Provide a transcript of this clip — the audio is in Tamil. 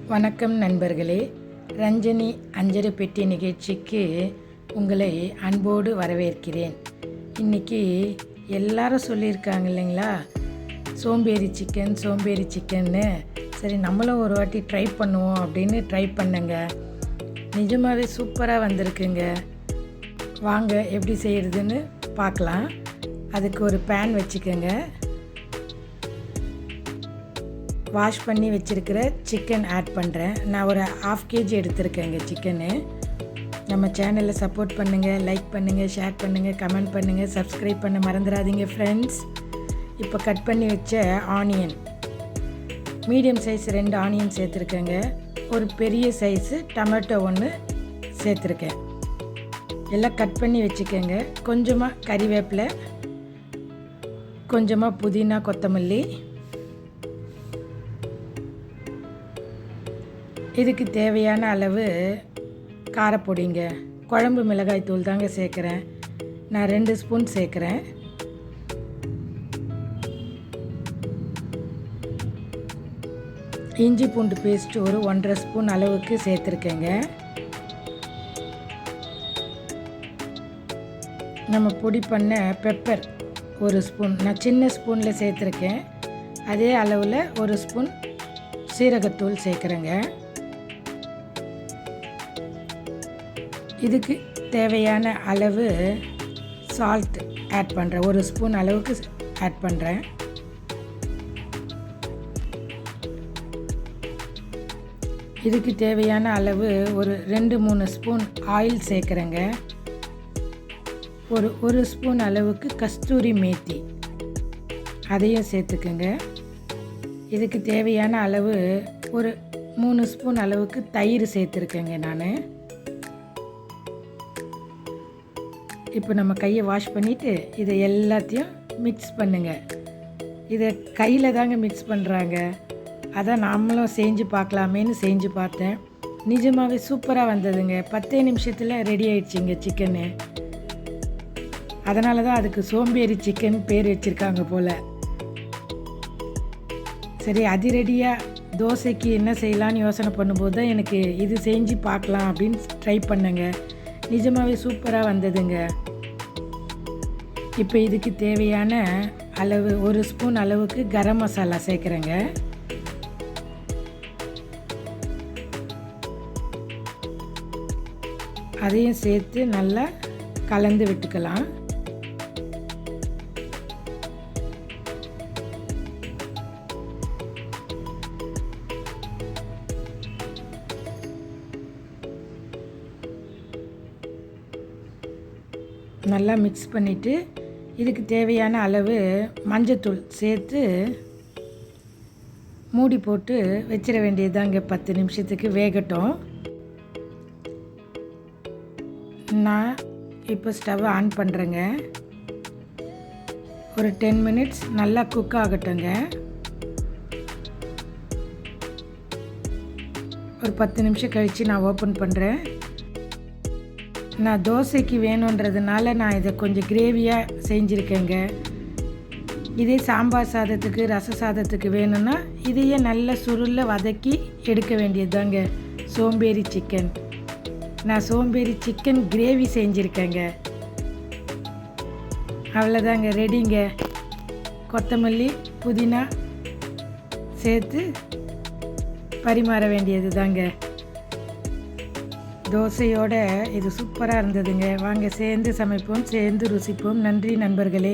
வணக்கம் நண்பர்களே. ரஞ்சனி அஞ்சரை பெட்டி நிகழ்ச்சிக்கு உங்களை அன்போடு வரவேற்கிறேன். இன்றைக்கி எல்லாரும் சொல்லியிருக்காங்க இல்லைங்களா, சோம்பேறி சிக்கன்னு. சரி, நம்மளும் ஒரு வாட்டி ட்ரை பண்ணுவோம் அப்படின்னு ட்ரை பண்ணுங்க. நிஜமாகவே சூப்பராக வந்திருக்குங்க. வாங்க எப்படி செய்கிறதுன்னு பார்க்கலாம். அதுக்கு ஒரு பேன் வச்சுக்கோங்க. வாஷ் பண்ணி வச்சுருக்கிற சிக்கன் ஆட் பண்ணுறேன். நான் ஒரு 1/2 kg எடுத்திருக்கேங்க சிக்கனு. நம்ம சேனலை சப்போர்ட் பண்ணுங்கள், லைக் பண்ணுங்கள், ஷேர் பண்ணுங்கள், கமெண்ட் பண்ணுங்கள், சப்ஸ்கிரைப் பண்ண மறந்துடாதீங்க ஃப்ரெண்ட்ஸ். இப்போ கட் பண்ணி வச்ச ஆனியன், மீடியம் சைஸ் 2 ஆனியன் சேர்த்துருக்கேங்க. ஒரு பெரிய சைஸு டொமேட்டோ 1 சேர்த்துருக்கேன். எல்லாம் கட் பண்ணி வச்சுக்கோங்க. கொஞ்சமாக கறிவேப்பிலை, கொஞ்சமாக புதினா, கொத்தமல்லி. இதுக்கு தேவையான அளவு காரப்பொடிங்க. குழம்பு மிளகாய் தூள் தாங்க சேர்க்குறேன். நான் 2 ஸ்பூன் சேர்க்குறேன். இஞ்சி பூண்டு பேஸ்ட் ஒரு 1.5 ஸ்பூன் அளவுக்கு சேர்த்துருக்கேங்க. நம்ம பொடி பண்ண பெப்பர் 1 ஸ்பூன், நான் சின்ன ஸ்பூனில் சேர்த்துருக்கேன். அதே அளவில் 1 ஸ்பூன் சீரகத்தூள் சேர்க்குறேங்க. இதுக்கு தேவையான அளவு சால்ட் ஆட் பண்ணுறேன். 1 ஸ்பூன் அளவுக்கு ஆட் பண்ணுறேன். இதுக்கு தேவையான அளவு ஒரு 2-3 ஸ்பூன் ஆயில் சேர்க்குறேங்க. ஒரு ஸ்பூன் அளவுக்கு கஸ்தூரி மேத்தி அதையும் சேர்த்துக்குங்க. இதுக்கு தேவையான அளவு ஒரு 3 ஸ்பூன் அளவுக்கு தயிர் சேர்த்துருக்கேங்க நான். இப்போ நம்ம கையை வாஷ் பண்ணிவிட்டு இதை எல்லாத்தையும் மிக்ஸ் பண்ணுங்கள். இதை கையில் தாங்க மிக்ஸ் பண்ணுறாங்க. அதான் நாமளும் செஞ்சு பார்க்கலாமேன்னு செஞ்சு பார்த்தேன். நிஜமாகவே சூப்பராக வந்ததுங்க. 10 நிமிஷத்தில் ரெடி ஆயிடுச்சிங்க சிக்கனு. அதனால தான் அதுக்கு சோம்பேறி சிக்கன் பேர் வச்சுருக்காங்க போல். சரி, அதிரடியாக தோசைக்கு என்ன செய்யலான்னு யோசனை பண்ணும்போது தான் எனக்கு இது செஞ்சு பார்க்கலாம் அப்படின்னு ட்ரை பண்ணுங்க. நிஜமாகவே சூப்பராக வந்ததுங்க. இப்போ இதுக்கு தேவையான அளவு 1 ஸ்பூன் அளவுக்கு கரம் மசாலா சேர்க்குறேங்க. அதையும் சேர்த்து நல்லா கலந்து விட்டுக்கலாம். நல்லா மிக்ஸ் பண்ணிவிட்டு இதுக்கு தேவையான அளவு மஞ்சத்தூள் சேர்த்து மூடி போட்டு வச்சிட வேண்டியதுதாங்க. 10 நிமிஷத்துக்கு வேகட்டும். நான் இப்போ ஸ்டவ் ஆன் பண்ணுறேங்க. ஒரு 10 மினிட்ஸ் நல்லா குக் ஆகட்டுங்க. ஒரு 10 நிமிஷம் கழித்து நான் ஓப்பன் பண்ணுறேன். நான் தோசைக்கு வேணுன்றதுனால நான் இதை கொஞ்சம் கிரேவியாக செஞ்சுருக்கேங்க. இதே சாம்பார் சாதத்துக்கு, ரச சாதத்துக்கு வேணும்னா இதையே நல்ல சுருளில் வதக்கி எடுக்க வேண்டியது தாங்க சோம்பேறி சிக்கன். நான் சோம்பேறி சிக்கன் கிரேவி செஞ்சுருக்கேங்க. அவ்வளோதாங்க, ரெடிங்க. கொத்தமல்லி, புதினா சேர்த்து பரிமாற வேண்டியது தாங்க. தோசையோடு இது சூப்பராக இருந்ததுங்க. வாங்க சேர்ந்து சமைப்போம், சேர்ந்து ருசிப்போம். நன்றி நண்பர்களே.